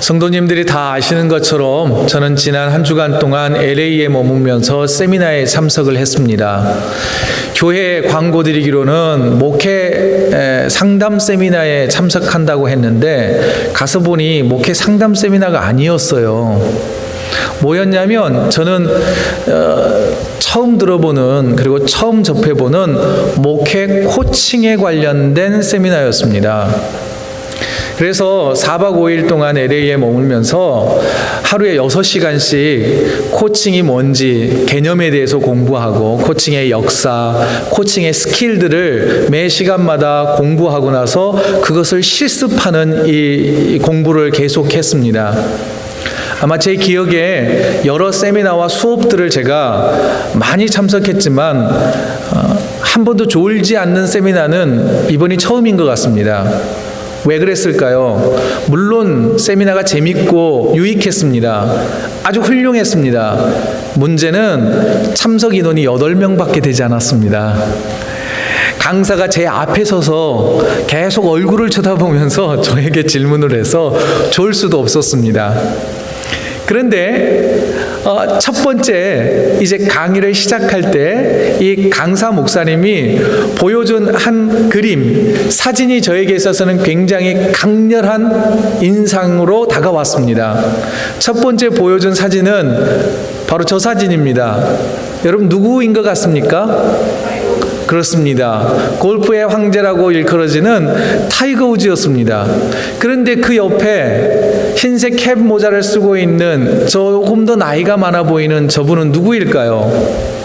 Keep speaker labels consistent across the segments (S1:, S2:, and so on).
S1: 성도님들이 다 아시는 것처럼 저는 지난 한 주간 동안 LA에 머물면서 세미나에 참석을 했습니다. 교회 광고 드리기로는 목회 상담 세미나에 참석한다고 했는데 가서 보니 목회 상담 세미나가 아니었어요. 뭐였냐면 저는 처음 들어보는 그리고 처음 접해보는 목회 코칭에 관련된 세미나였습니다. 그래서 4박 5일 동안 LA에 머물면서 하루에 6시간씩 코칭이 뭔지 개념에 대해서 공부하고 코칭의 역사, 코칭의 스킬들을 매 시간마다 공부하고 나서 그것을 실습하는 이 공부를 계속했습니다. 아마 제 기억에 여러 세미나와 수업들을 제가 많이 참석했지만 한 번도 졸지 않는 세미나는 이번이 처음인 것 같습니다. 왜 그랬을까요? 물론 세미나가 재밌고 유익했습니다. 아주 훌륭했습니다. 문제는 참석 인원이 8명밖에 되지 않았습니다. 강사가 제 앞에 서서 계속 얼굴을 쳐다보면서 저에게 질문을 해서 좋을 수도 없었습니다. 그런데 첫 번째 이제 강의를 시작할 때 이 강사 목사님이 보여준 한 그림, 사진이 저에게 있어서는 굉장히 강렬한 인상으로 다가왔습니다. 첫 번째 보여준 사진은 바로 저 사진입니다. 여러분 누구인 것 같습니까? 그렇습니다. 골프의 황제라고 일컬어지는 타이거 우즈였습니다. 그런데 그 옆에 흰색 캡 모자를 쓰고 있는 조금 더 나이가 많아 보이는 저분은 누구일까요?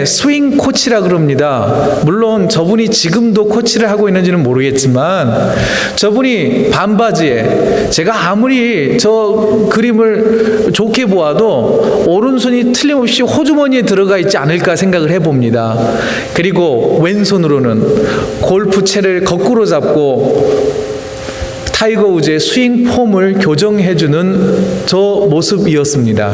S1: 스윙 코치라 그럽니다. 물론 저분이 지금도 코치를 하고 있는지는 모르겠지만 저분이 반바지에 제가 아무리 저 그림을 좋게 보아도 오른손이 틀림없이 호주머니에 들어가 있지 않을까 생각을 해봅니다. 그리고 왼손으로는 골프채를 거꾸로 잡고 타이거 우즈의 스윙 폼을 교정해주는 저 모습이었습니다.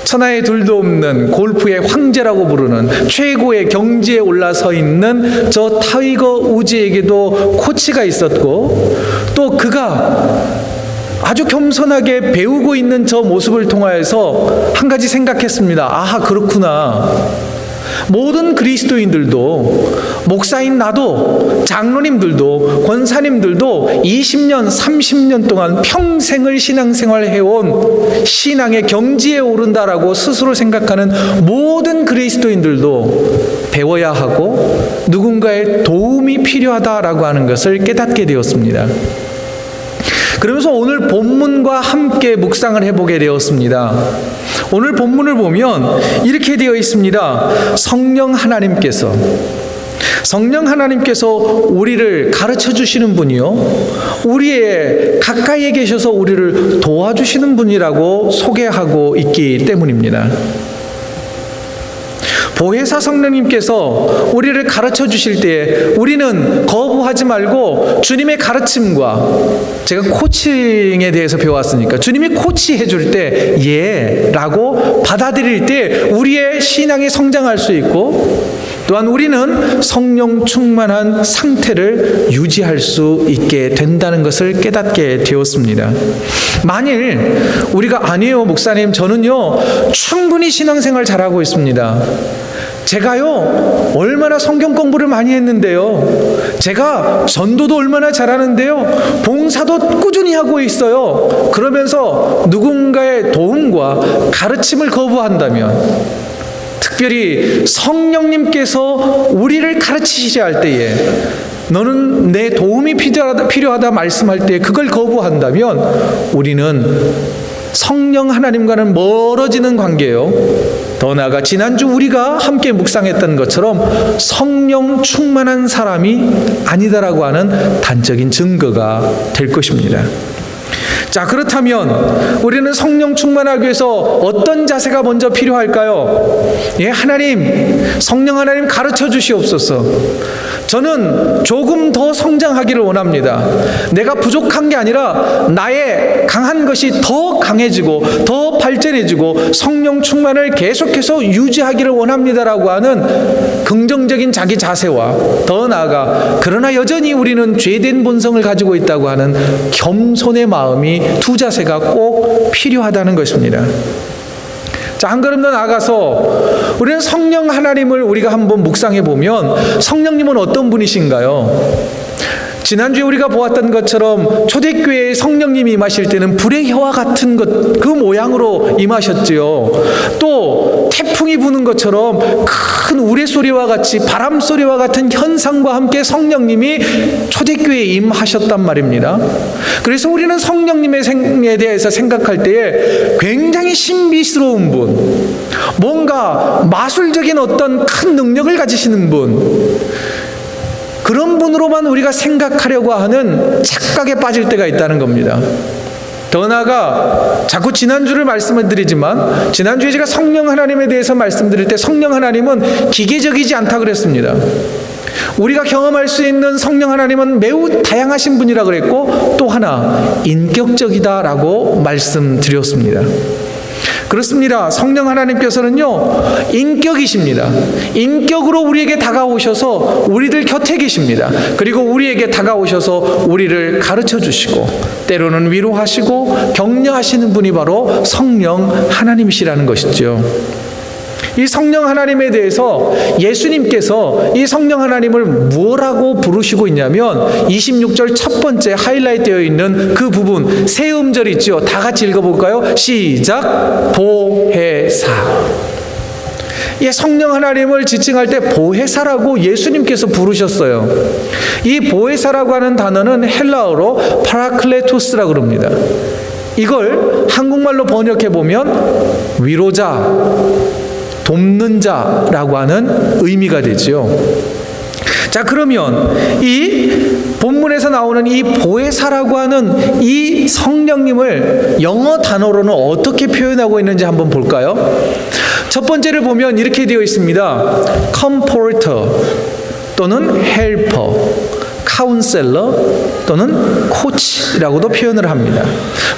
S1: 천하에 둘도 없는 골프의 황제라고 부르는 최고의 경지에 올라서 있는 저 타이거 우즈에게도 코치가 있었고 또 그가 아주 겸손하게 배우고 있는 저 모습을 통하여서 한 가지 생각했습니다. 아하, 그렇구나. 모든 그리스도인들도, 목사인 나도, 장로님들도, 권사님들도 20년, 30년 동안 평생을 신앙생활 해온 신앙의 경지에 오른다라고 스스로 생각하는 모든 그리스도인들도 배워야 하고 누군가의 도움이 필요하다라고 하는 것을 깨닫게 되었습니다. 그러면서 오늘 본문과 함께 묵상을 해보게 되었습니다. 오늘 본문을 보면 이렇게 되어 있습니다. 성령 하나님께서 우리를 가르쳐 주시는 분이요, 우리의 가까이에 계셔서 우리를 도와주시는 분이라고 소개하고 있기 때문입니다. 보혜사 성령님께서 우리를 가르쳐 주실 때에 우리는 거부하지 말고 주님의 가르침과, 제가 코칭에 대해서 배웠으니까 주님이 코치해 줄 때 라고 받아들일 때 우리의 신앙이 성장할 수 있고, 또한 우리는 성령 충만한 상태를 유지할 수 있게 된다는 것을 깨닫게 되었습니다. 만일 우리가 아니에요 목사님, 저는요 충분히 신앙생활 잘하고 있습니다. 제가요 얼마나 성경 공부를 많이 했는데요, 제가 전도도 얼마나 잘하는데요, 봉사도 꾸준히 하고 있어요. 그러면서 누군가의 도움과 가르침을 거부한다면, 특별히 성령님께서 우리를 가르치시려 할 때에 너는 내 도움이 필요하다 말씀할 때 그걸 거부한다면 우리는 성령 하나님과는 멀어지는 관계예요. 더 나아가 지난주 우리가 함께 묵상했던 것처럼 성령 충만한 사람이 아니다라고 하는 단적인 증거가 될 것입니다. 자, 그렇다면 우리는 성령 충만하기 위해서 어떤 자세가 먼저 필요할까요? 성령 하나님 가르쳐 주시옵소서. 저는 조금 더 성장하기를 원합니다. 내가 부족한 게 아니라 나의 강한 것이 더 강해지고 더 발전해지고 성령 충만을 계속해서 유지하기를 원합니다라고 하는 긍정적인 자기 자세와 더 나아가 그러나 여전히 우리는 죄된 본성을 가지고 있다고 하는 겸손의 마음이 두 자세가 꼭 필요하다는 것입니다. 자, 한 걸음 더 나아가서 우리는 성령 하나님을 우리가 한번 묵상해 보면 성령님은 어떤 분이신가요? 지난주에 우리가 보았던 것처럼 초대교회에 성령님이 임하실 때는 불의 혀와 같은 것, 그 모양으로 임하셨지요. 또 태풍이 부는 것처럼 큰 우레소리와 같이 바람소리와 같은 현상과 함께 성령님이 초대교회에 임하셨단 말입니다. 그래서 우리는 성령님의 생에 대해서 생각할 때에 굉장히 신비스러운 분, 뭔가 마술적인 어떤 큰 능력을 가지시는 분, 그런 분으로만 우리가 생각하려고 하는 착각에 빠질 때가 있다는 겁니다. 더 나아가 자꾸 지난주를 말씀을 드리지만 지난주에 제가 성령 하나님에 대해서 말씀드릴 때 성령 하나님은 기계적이지 않다 그랬습니다. 우리가 경험할 수 있는 성령 하나님은 매우 다양하신 분이라 그랬고 또 하나 인격적이다라고 말씀드렸습니다. 그렇습니다. 성령 하나님께서는요, 인격이십니다. 인격으로 우리에게 다가오셔서 우리들 곁에 계십니다. 그리고 우리에게 다가오셔서 우리를 가르쳐 주시고 때로는 위로하시고 격려하시는 분이 바로 성령 하나님이시라는 것이죠. 이 성령 하나님에 대해서 예수님께서 이 성령 하나님을 뭐라고 부르시고 있냐면 26절 첫 번째 하이라이트 되어 있는 그 부분 세 음절 있죠. 다 같이 읽어볼까요? 시작. 보혜사. 이 성령 하나님을 지칭할 때 보혜사라고 예수님께서 부르셨어요. 이 보혜사라고 하는 단어는 헬라어로 파라클레토스라고 그럽니다. 이걸 한국말로 번역해 보면 위로자, 돕는 자라고 하는 의미가 되죠. 자, 그러면 이 본문에서 나오는 이 보혜사라고 하는 이 성령님을 영어 단어로는 어떻게 표현하고 있는지 한번 볼까요? 첫 번째를 보면 이렇게 되어 있습니다. Comforter 또는 Helper, Counselor 또는 코치라고도 표현을 합니다.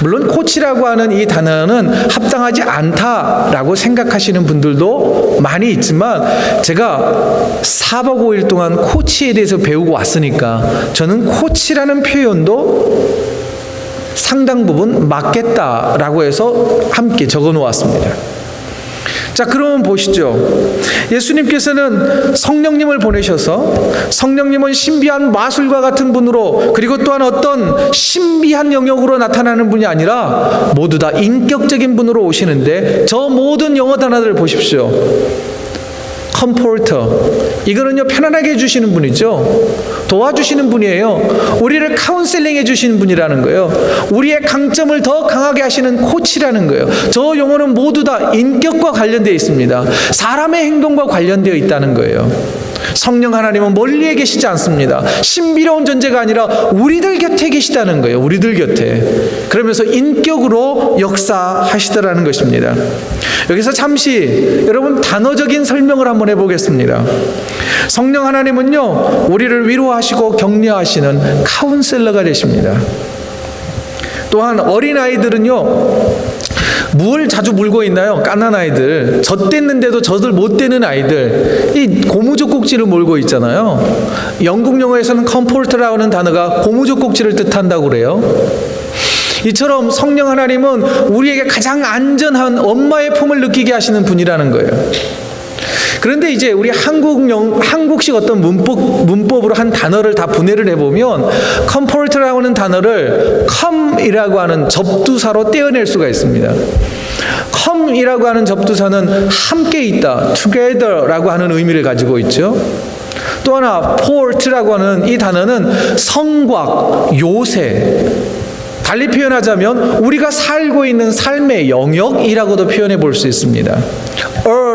S1: 물론 코치라고 하는 이 단어는 합당하지 않다라고 생각하시는 분들도 많이 있지만 제가 4박 5일 동안 코치에 대해서 배우고 왔으니까 저는 코치라는 표현도 상당 부분 맞겠다라고 해서 함께 적어 놓았습니다. 자, 그러면 보시죠. 예수님께서는 성령님을 보내셔서 성령님은 신비한 마술과 같은 분으로 그리고 또한 어떤 신비한 영역으로 나타나는 분이 아니라 모두 다 인격적인 분으로 오시는데 저 모든 영어 단어들을 보십시오. 컴포터, 이거는요 편안하게 해주시는 분이죠. 도와주시는 분이에요. 우리를 카운셀링 해주시는 분이라는 거예요. 우리의 강점을 더 강하게 하시는 코치라는 거예요. 저 용어는 모두 다 인격과 관련되어 있습니다. 사람의 행동과 관련되어 있다는 거예요. 성령 하나님은 멀리에 계시지 않습니다. 신비로운 존재가 아니라 우리들 곁에 계시다는 거예요. 우리들 곁에. 그러면서 인격으로 역사하시더라는 것입니다. 여기서 잠시 여러분 단어적인 설명을 한번 해보겠습니다. 성령 하나님은요, 우리를 위로하시고 격려하시는 카운셀러가 되십니다. 또한 어린아이들은요, 뭘 자주 물고 있나요? 깐난 아이들, 젖댔는데도 젖을 못 대는 아이들, 이 고무젖꼭지를 몰고 있잖아요. 영국 영어에서는 컴포트라고 하는 단어가 고무젖꼭지를 뜻한다고 그래요. 이처럼 성령 하나님은 우리에게 가장 안전한 엄마의 품을 느끼게 하시는 분이라는 거예요. 그런데 이제 우리 한국식 어떤 문법으로 한 단어를 다 분해를 해보면 comfort라고 하는 단어를 come이라고 하는 접두사로 떼어낼 수가 있습니다. come이라고 하는 접두사는 함께 있다, together라고 하는 의미를 가지고 있죠. 또 하나 port라고 하는 이 단어는 성곽, 요새, 달리 표현하자면 우리가 살고 있는 삶의 영역이라고도 표현해 볼 수 있습니다.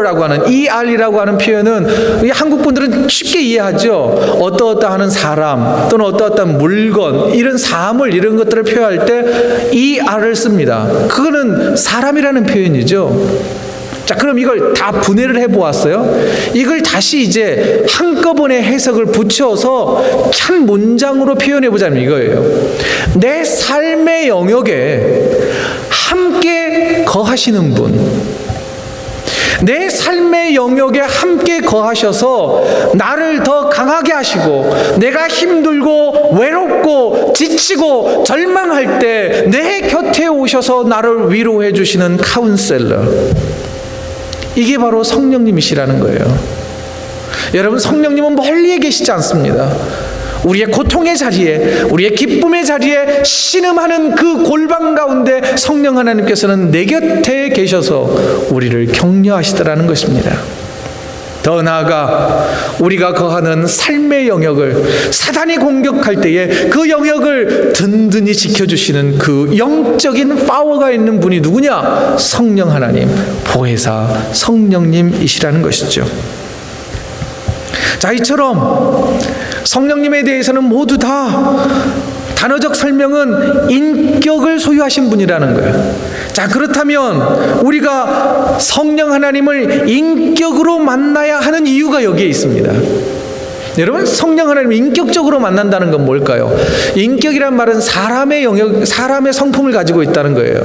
S1: 라고 하는 ER이라고 하는 표현은 한국 분들은 쉽게 이해하죠. 어떠어떠하는 사람 또는 어떠어떠한 물건, 이런 사물, 이런 것들을 표현할 때 ER을 씁니다. 그거는 사람이라는 표현이죠. 자, 그럼 이걸 다 분해를 해보았어요. 이걸 다시 이제 한꺼번에 해석을 붙여서 한 문장으로 표현해보자면 이거예요. 내 삶의 영역에 함께 거하시는 분, 내 삶의 영역에 함께 거하셔서 나를 더 강하게 하시고, 내가 힘들고 외롭고 지치고 절망할 때 내 곁에 오셔서 나를 위로해 주시는 카운셀러, 이게 바로 성령님이시라는 거예요. 여러분, 성령님은 멀리에 계시지 않습니다. 우리의 고통의 자리에, 우리의 기쁨의 자리에 신음하는 그 골방 가운데 성령 하나님께서는 내 곁에 계셔서 우리를 격려하시더라는 것입니다. 더 나아가 우리가 거하는 삶의 영역을 사단이 공격할 때에 그 영역을 든든히 지켜주시는 그 영적인 파워가 있는 분이 누구냐? 성령 하나님, 보혜사 성령님이시라는 것이죠. 자, 이처럼 성령님에 대해서는 모두 다 단어적 설명은 인격을 소유하신 분이라는 거예요. 자, 그렇다면 우리가 성령 하나님을 인격으로 만나야 하는 이유가 여기에 있습니다. 여러분, 성령 하나님을 인격적으로 만난다는 건 뭘까요? 인격이란 말은 사람의 영역, 사람의 성품을 가지고 있다는 거예요.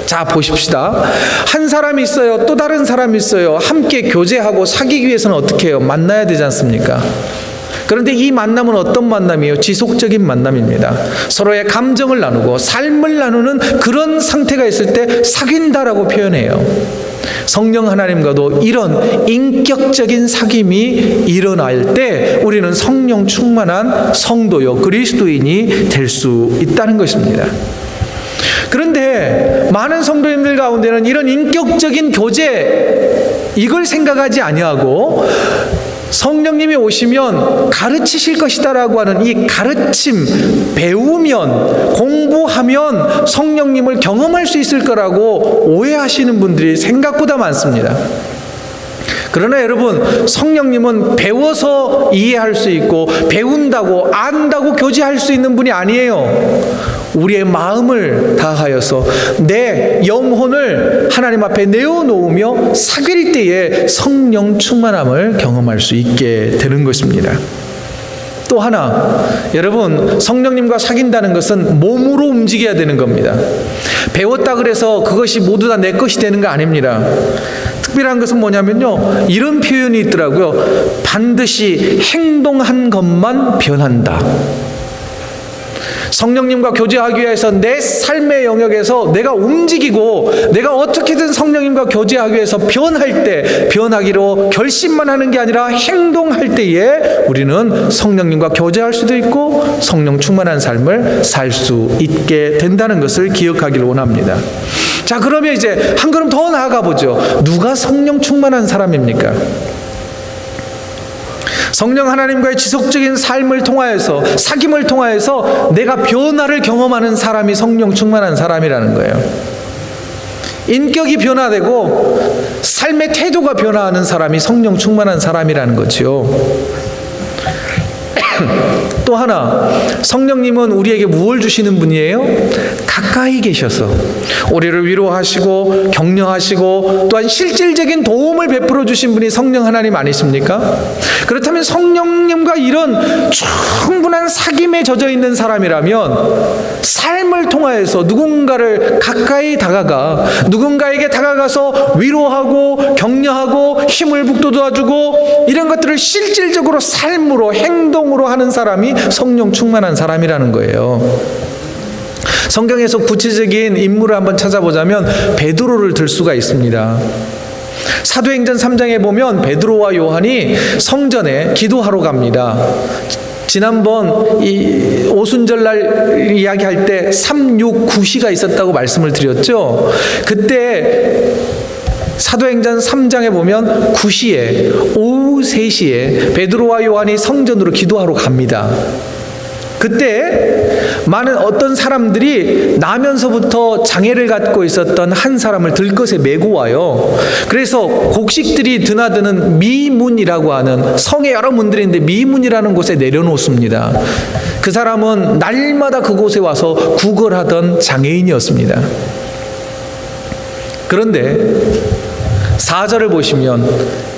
S1: 자, 보십시다. 한 사람이 있어요. 또 다른 사람이 있어요. 함께 교제하고 사귀기 위해서는 어떻게 해요? 만나야 되지 않습니까? 그런데 이 만남은 어떤 만남이에요? 지속적인 만남입니다. 서로의 감정을 나누고 삶을 나누는 그런 상태가 있을 때 사귄다라고 표현해요. 성령 하나님과도 이런 인격적인 사귐이 일어날 때 우리는 성령 충만한 성도요, 그리스도인이 될 수 있다는 것입니다. 그런데 많은 성도님들 가운데는 이런 인격적인 교제, 이걸 생각하지 아니하고 성령님이 오시면 가르치실 것이다라고 하는 이 가르침, 배우면, 공부하면 성령님을 경험할 수 있을 거라고 오해하시는 분들이 생각보다 많습니다. 그러나 여러분, 성령님은 배워서 이해할 수 있고 배운다고 안다고 교제할 수 있는 분이 아니에요. 우리의 마음을 다하여서 내 영혼을 하나님 앞에 내어놓으며 사귈 때에 성령 충만함을 경험할 수 있게 되는 것입니다. 또 하나, 여러분, 성령님과 사귄다는 것은 몸으로 움직여야 되는 겁니다. 배웠다 그래서 그것이 모두 다 내 것이 되는 거 아닙니다. 특별한 것은 뭐냐면요, 이런 표현이 있더라고요. 반드시 행동한 것만 변한다. 성령님과 교제하기 위해서 내 삶의 영역에서 내가 움직이고 내가 어떻게든 성령님과 교제하기 위해서 변할 때, 변하기로 결심만 하는 게 아니라 행동할 때에 우리는 성령님과 교제할 수도 있고 성령 충만한 삶을 살 수 있게 된다는 것을 기억하기를 원합니다. 자, 그러면 이제 한 걸음 더 나아가 보죠. 누가 성령 충만한 사람입니까? 성령 하나님과의 지속적인 삶을 통하여서, 사귐을 통하여서 내가 변화를 경험하는 사람이 성령 충만한 사람이라는 거예요. 인격이 변화되고 삶의 태도가 변화하는 사람이 성령 충만한 사람이라는 거죠. 또 하나, 성령님은 우리에게 무엇을 주시는 분이에요? 가까이 계셔서 우리를 위로하시고 격려하시고 또한 실질적인 도움을 베풀어 주신 분이 성령 하나님 아니십니까? 그렇다면 성령님과 이런 충분한 사귐에 젖어 있는 사람이라면 삶을 통하여서 누군가를 가까이 다가가, 누군가에게 다가가서 위로하고 격려하고 힘을 북돋아주고 이런 것들을 실질적으로 삶으로, 행동으로 하는 사람이 성령 충만한 사람이라는 거예요. 성경에서 구체적인 인물을 한번 찾아보자면 베드로를 들 수가 있습니다. 사도행전 3장에 보면 베드로와 요한이 성전에 기도하러 갑니다. 지난번 이 오순절날 이야기할 때 369시가 있었다고 말씀을 드렸죠. 그때 사도행전 3장에 보면 9시에, 오후 3시에 베드로와 요한이 성전으로 기도하러 갑니다. 그때 많은 어떤 사람들이 나면서부터 장애를 갖고 있었던 한 사람을 들것에 메고 와요. 그래서 곡식들이 드나드는 미문이라고 하는 성에 여러 문들이 있는데 미문이라는 곳에 내려놓습니다. 그 사람은 날마다 그곳에 와서 구걸하던 장애인이었습니다. 그런데 4절을 보시면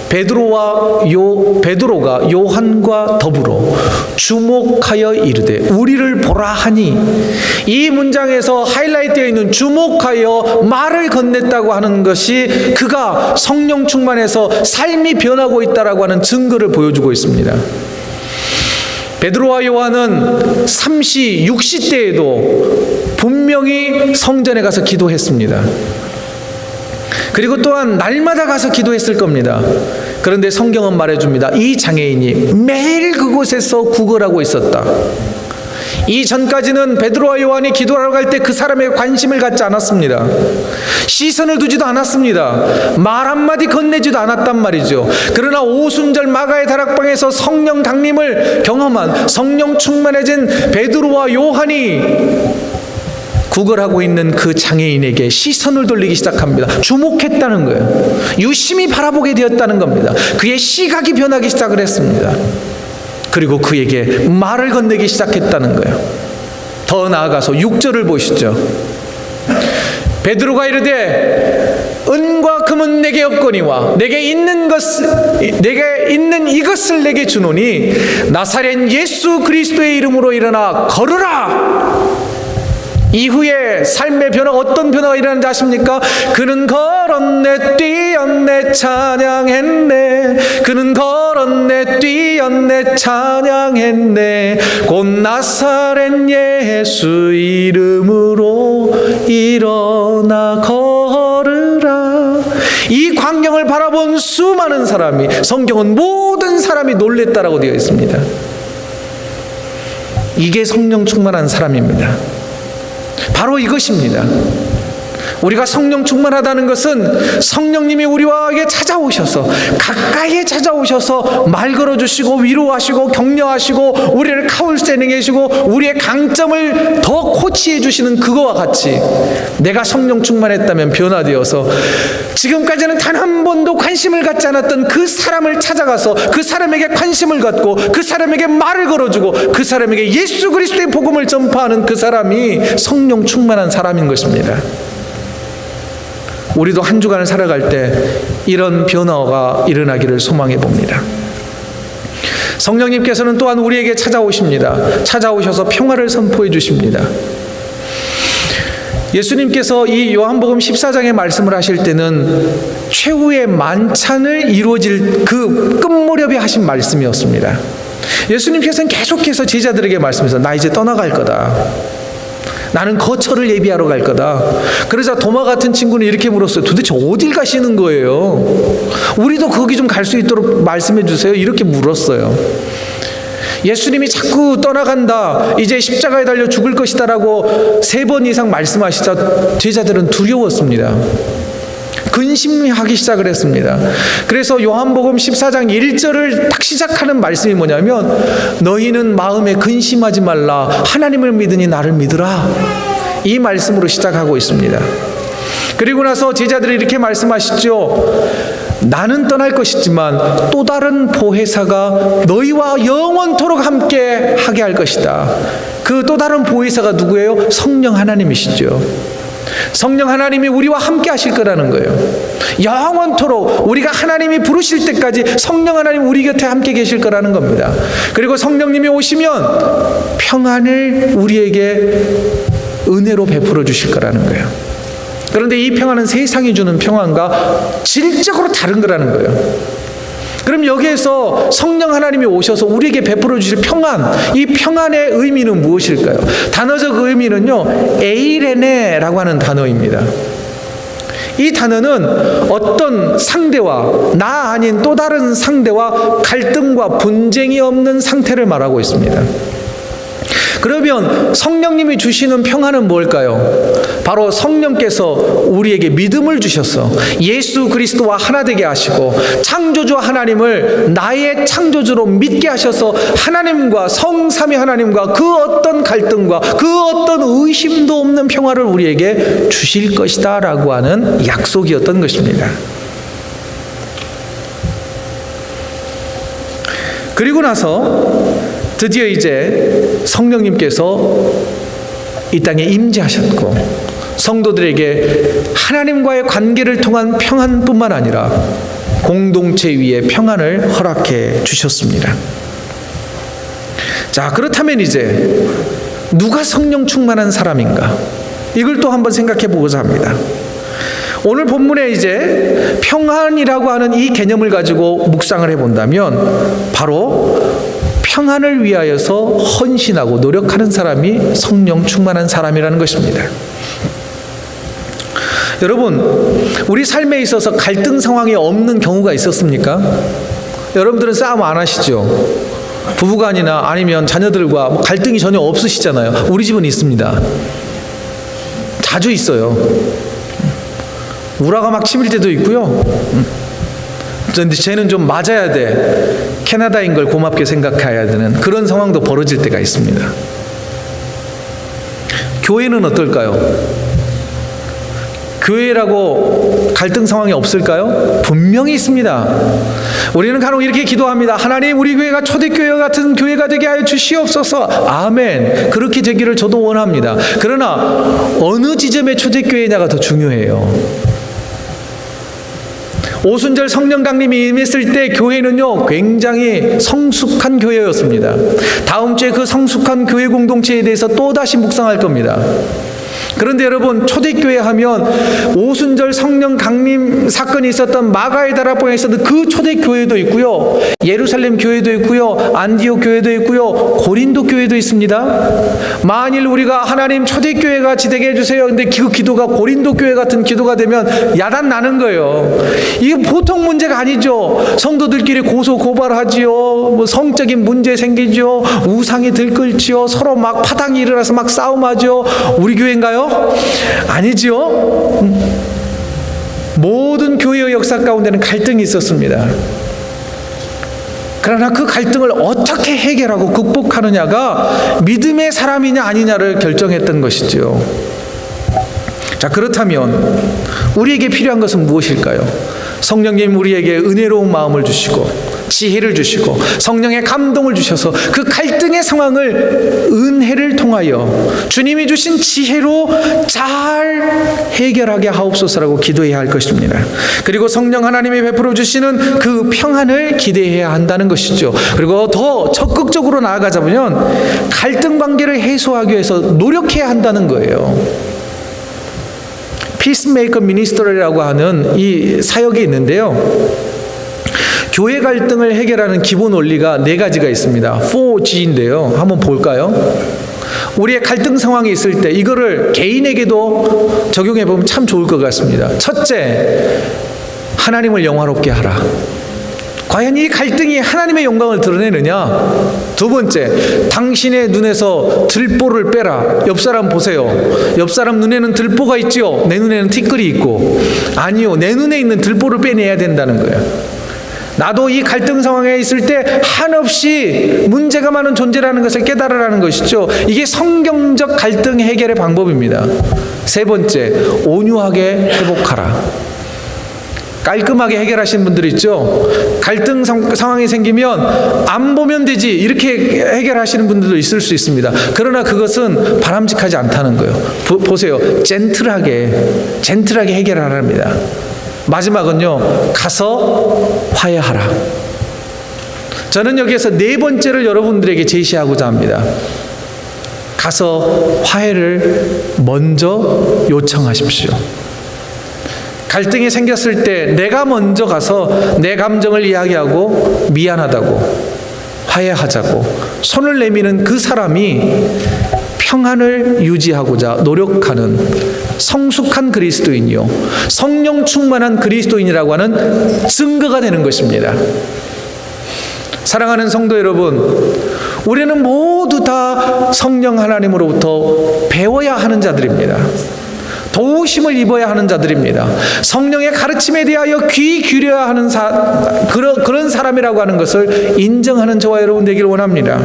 S1: 베드로가 요한과 더불어 주목하여 이르되 우리를 보라 하니, 이 문장에서 하이라이트되어 있는 주목하여 말을 건넸다고 하는 것이 그가 성령 충만해서 삶이 변하고 있다라고 하는 증거를 보여주고 있습니다. 베드로와 요한은 3시, 6시 때에도 분명히 성전에 가서 기도했습니다. 그리고 또한 날마다 가서 기도했을 겁니다. 그런데 성경은 말해줍니다. 이 장애인이 매일 그곳에서 구걸하고 있었다. 이전까지는 베드로와 요한이 기도하러 갈 때 그 사람에게 관심을 갖지 않았습니다. 시선을 두지도 않았습니다. 말 한마디 건네지도 않았단 말이죠. 그러나 오순절 마가의 다락방에서 성령 강림을 경험한, 성령 충만해진 베드로와 요한이 구걸하고 있는 그 장애인에게 시선을 돌리기 시작합니다. 주목했다는 거예요. 유심히 바라보게 되었다는 겁니다. 그의 시각이 변하기 시작을 했습니다. 그리고 그에게 말을 건네기 시작했다는 거예요. 더 나아가서 6절을 보시죠. 베드로가 이르되 은과 금은 내게 없거니와 내게 있는 이것을 내게 주노니 나사렛 예수 그리스도의 이름으로 일어나 걸으라. 이후에 삶의 변화가, 어떤 변화가 일어나는지 아십니까? 그는 걸었네 뛰었네 찬양했네. 그는 걸었네 뛰었네 찬양했네. 곧 나사렛 예수 이름으로 일어나 걸으라. 이 광경을 바라본 수많은 사람이, 성경은 모든 사람이 놀랬다라고 되어 있습니다. 이게 성령 충만한 사람입니다. 바로 이것입니다. 우리가 성령 충만하다는 것은 성령님이 우리에게 찾아오셔서, 가까이에 찾아오셔서 말 걸어주시고 위로하시고 격려하시고 우리를 카운셀링 해주시고 우리의 강점을 더 코치해 주시는 그거와 같이, 내가 성령 충만했다면 변화되어서 지금까지는 단 한 번도 관심을 갖지 않았던 그 사람을 찾아가서 그 사람에게 관심을 갖고 그 사람에게 말을 걸어주고 그 사람에게 예수 그리스도의 복음을 전파하는 그 사람이 성령 충만한 사람인 것입니다. 우리도 한 주간을 살아갈 때 이런 변화가 일어나기를 소망해 봅니다. 성령님께서는 또한 우리에게 찾아오십니다. 찾아오셔서 평화를 선포해 주십니다. 예수님께서 이 요한복음 14장의 말씀을 하실 때는 최후의 만찬을 이루어질 그 끝무렵에 하신 말씀이었습니다. 예수님께서는 계속해서 제자들에게 말씀해서 나 이제 떠나갈 거다. 나는 거처를 예비하러 갈 거다. 그러자 도마 같은 친구는 이렇게 물었어요. 도대체 어딜 가시는 거예요? 우리도 거기 좀 갈 수 있도록 말씀해 주세요. 이렇게 물었어요. 예수님이 자꾸 떠나간다, 이제 십자가에 달려 죽을 것이다 라고 3번 이상 말씀하시자 제자들은 두려웠습니다. 근심하기 시작을 했습니다. 그래서 요한복음 14장 1절을 딱 시작하는 말씀이 뭐냐면, 너희는 마음에 근심하지 말라, 하나님을 믿으니 나를 믿으라. 이 말씀으로 시작하고 있습니다. 그리고 나서 제자들이 이렇게 말씀하시죠. 나는 떠날 것이지만 또 다른 보혜사가 너희와 영원토록 함께 하게 할 것이다. 그 또 다른 보혜사가 누구예요? 성령 하나님이시죠. 성령 하나님이 우리와 함께 하실 거라는 거예요. 영원토록 우리가 하나님이 부르실 때까지 성령 하나님 우리 곁에 함께 계실 거라는 겁니다. 그리고 성령님이 오시면 평안을 우리에게 은혜로 베풀어 주실 거라는 거예요. 그런데 이 평안은 세상이 주는 평안과 질적으로 다른 거라는 거예요. 그럼 여기에서 성령 하나님이 오셔서 우리에게 베풀어 주실 평안, 이 평안의 의미는 무엇일까요? 단어적 의미는요, 에이레네라고 하는 단어입니다. 이 단어는 어떤 상대와, 나 아닌 또 다른 상대와 갈등과 분쟁이 없는 상태를 말하고 있습니다. 그러면 성령님이 주시는 평안은 뭘까요? 바로 성령께서 우리에게 믿음을 주셔서 예수 그리스도와 하나 되게 하시고 창조주 하나님을 나의 창조주로 믿게 하셔서 하나님과, 성삼위 하나님과 그 어떤 갈등과 그 어떤 의심도 없는 평화를 우리에게 주실 것이다 라고 하는 약속이었던 것입니다. 그리고 나서 드디어 이제 성령님께서 이 땅에 임재하셨고 성도들에게 하나님과의 관계를 통한 평안뿐만 아니라 공동체 위에 평안을 허락해 주셨습니다. 자, 그렇다면 이제 누가 성령 충만한 사람인가? 이걸 또 한번 생각해 보고자 합니다. 오늘 본문에 이제 평안이라고 하는 이 개념을 가지고 묵상을 해본다면 바로 평안을 위하여서 헌신하고 노력하는 사람이 성령 충만한 사람이라는 것입니다. 여러분, 우리 삶에 있어서 갈등 상황이 없는 경우가 있었습니까? 여러분들은 싸움 안 하시죠? 부부간이나 아니면 자녀들과 갈등이 전혀 없으시잖아요. 우리 집은 있습니다. 자주 있어요. 우라가 막 치밀 때도 있고요. 근데 쟤는 좀 맞아야 돼. 캐나다인 걸 고맙게 생각해야 되는 그런 상황도 벌어질 때가 있습니다. 교회는 어떨까요? 교회라고 갈등 상황이 없을까요? 분명히 있습니다. 우리는 간혹 이렇게 기도합니다. 하나님, 우리 교회가 초대교회 같은 교회가 되게 하여 주시옵소서. 아멘. 그렇게 되기를 저도 원합니다. 그러나 어느 지점의 초대교회냐가 더 중요해요. 오순절 성령 강림이 임했을 때 교회는요 굉장히 성숙한 교회였습니다. 다음 주에 그 성숙한 교회 공동체에 대해서 또다시 묵상할 겁니다. 그런데 여러분, 초대교회 하면 오순절 성령 강림 사건이 있었던 마가의 다락방에 있었던 그 초대교회도 있고요, 예루살렘 교회도 있고요, 안디옥 교회도 있고요, 고린도 교회도 있습니다. 만일 우리가 하나님 초대교회 같이 되게 해주세요, 근데 그 기도가 고린도 교회 같은 기도가 되면 야단 나는 거예요. 이게 보통 문제가 아니죠. 성도들끼리 고소 고발하지요, 뭐 성적인 문제 생기죠, 우상이 들끓지요, 서로 막 파당이 일어나서 막 싸움하죠. 우리 교회인가요? 아니지요. 모든 교회의 역사 가운데는 갈등이 있었습니다. 그러나 그 갈등을 어떻게 해결하고 극복하느냐가 믿음의 사람이냐 아니냐를 결정했던 것이죠. 자, 그렇다면 우리에게 필요한 것은 무엇일까요? 성령님 우리에게 은혜로운 마음을 주시고 지혜를 주시고 성령의 감동을 주셔서 그 갈등의 상황을 은혜를 통하여 주님이 주신 지혜로 잘 해결하게 하옵소서라고 기도해야 할 것입니다. 그리고 성령 하나님이 베풀어 주시는 그 평안을 기대해야 한다는 것이죠. 그리고 더 적극적으로 나아가자면 갈등 관계를 해소하기 위해서 노력해야 한다는 거예요. 피스메이커 미니스터리라고 하는 이 사역이 있는데요, 교회 갈등을 해결하는 기본 원리가 4가지가 있습니다. 4G인데요. 한번 볼까요? 우리의 갈등 상황이 있을 때 이거를 개인에게도 적용해 보면 참 좋을 것 같습니다. 첫째, 하나님을 영화롭게 하라. 과연 이 갈등이 하나님의 영광을 드러내느냐? 두 번째, 당신의 눈에서 들보를 빼라. 옆 사람 보세요. 옆 사람 눈에는 들보가 있지요, 내 눈에는 티끌이 있고. 아니요, 내 눈에 있는 들보를 빼내야 된다는 거예요. 나도 이 갈등 상황에 있을 때 한없이 문제가 많은 존재라는 것을 깨달으라는 것이죠. 이게 성경적 갈등 해결의 방법입니다. 세 번째, 온유하게 회복하라. 깔끔하게 해결하시는 분들 있죠. 갈등 상황이 생기면 안 보면 되지 이렇게 해결하시는 분들도 있을 수 있습니다. 그러나 그것은 바람직하지 않다는 거예요. 보세요. 젠틀하게 해결하랍니다. 마지막은요, 가서 화해하라. 저는 여기에서 4번째를 여러분들에게 제시하고자 합니다. 가서 화해를 먼저 요청하십시오. 갈등이 생겼을 때 내가 먼저 가서 내 감정을 이야기하고 미안하다고 화해하자고 손을 내미는 그 사람이 평안을 유지하고자 노력하는 성숙한 그리스도인이요, 성령 충만한 그리스도인이라고 하는 증거가 되는 것입니다. 사랑하는 성도 여러분, 우리는 모두 다 성령 하나님으로부터 배워야 하는 자들입니다. 도우심을 입어야 하는 자들입니다. 성령의 가르침에 대하여 귀 기울여야 하는 그런 사람이라고 하는 것을 인정하는 저와 여러분 되기를 원합니다.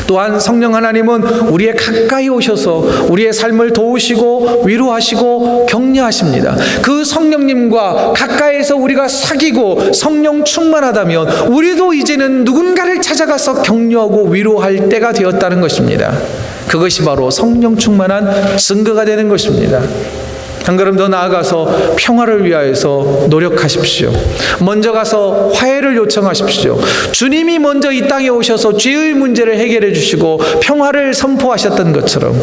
S1: 또한 성령 하나님은 우리의 가까이 오셔서 우리의 삶을 도우시고 위로하시고 격려하십니다. 그 성령님과 가까이에서 우리가 사귀고 성령 충만하다면 우리도 이제는 누군가를 찾아가서 격려하고 위로할 때가 되었다는 것입니다. 그것이 바로 성령 충만한 증거가 되는 것입니다. 한 걸음 더 나아가서 평화를 위하여서 노력하십시오. 먼저 가서 화해를 요청하십시오. 주님이 먼저 이 땅에 오셔서 죄의 문제를 해결해 주시고 평화를 선포하셨던 것처럼,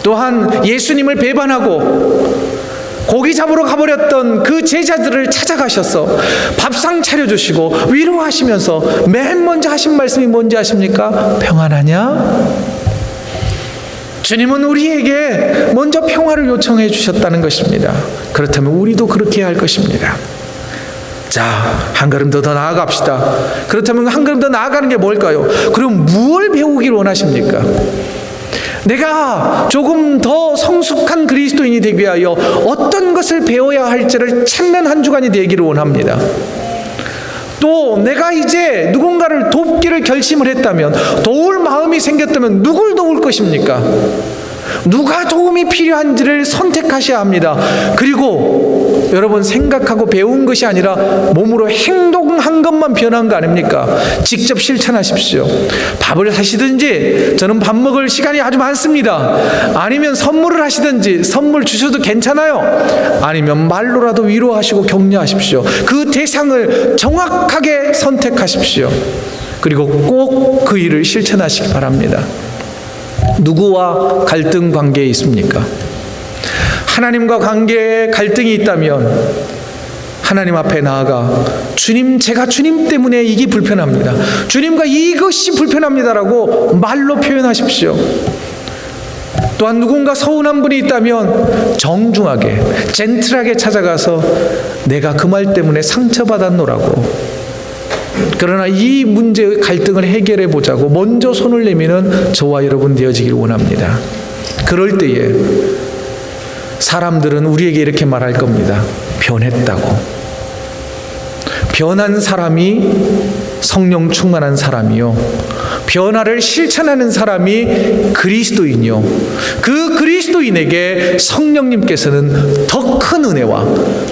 S1: 또한 예수님을 배반하고 고기 잡으러 가버렸던 그 제자들을 찾아가셔서 밥상 차려주시고 위로하시면서 맨 먼저 하신 말씀이 뭔지 아십니까? 평안하냐? 주님은 우리에게 먼저 평화를 요청해 주셨다는 것입니다. 그렇다면 우리도 그렇게 해야 할 것입니다. 자, 한 걸음 더 나아갑시다. 그렇다면 한 걸음 더 나아가는 게 뭘까요? 그럼 무엇을 배우길 원하십니까? 내가 조금 더 성숙한 그리스도인이 되기 위하여 어떤 것을 배워야 할지를 찾는 한 주간이 되기를 원합니다. 또 내가 이제 누군가를 돕기를 결심을 했다면, 도울 마음이 생겼다면 누굴 도울 것입니까? 누가 도움이 필요한지를 선택하셔야 합니다. 그리고 여러분, 생각하고 배운 것이 아니라 몸으로 행동한 것만 변한 거 아닙니까? 직접 실천하십시오. 밥을 하시든지, 저는 밥 먹을 시간이 아주 많습니다. 아니면 선물을 하시든지, 선물 주셔도 괜찮아요. 아니면 말로라도 위로하시고 격려하십시오. 그 대상을 정확하게 선택하십시오. 그리고 꼭 그 일을 실천하시기 바랍니다. 누구와 갈등 관계에 있습니까? 하나님과 관계에 갈등이 있다면 하나님 앞에 나아가, 주님, 제가 주님 때문에 이게 불편합니다. 주님과 이것이 불편합니다라고 말로 표현하십시오. 또한 누군가 서운한 분이 있다면 정중하게, 젠틀하게 찾아가서 내가 그 말 때문에 상처받았노라고, 그러나 이 문제의 갈등을 해결해 보자고 먼저 손을 내미는 저와 여러분 되어지길 원합니다. 그럴 때에 사람들은 우리에게 이렇게 말할 겁니다. 변했다고. 변한 사람이 성령 충만한 사람이요, 변화를 실천하는 사람이 그리스도인이요, 그 그리스도인에게 성령님께서는 더 큰 은혜와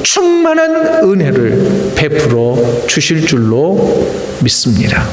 S1: 충만한 은혜를 베풀어 주실 줄로 믿습니다.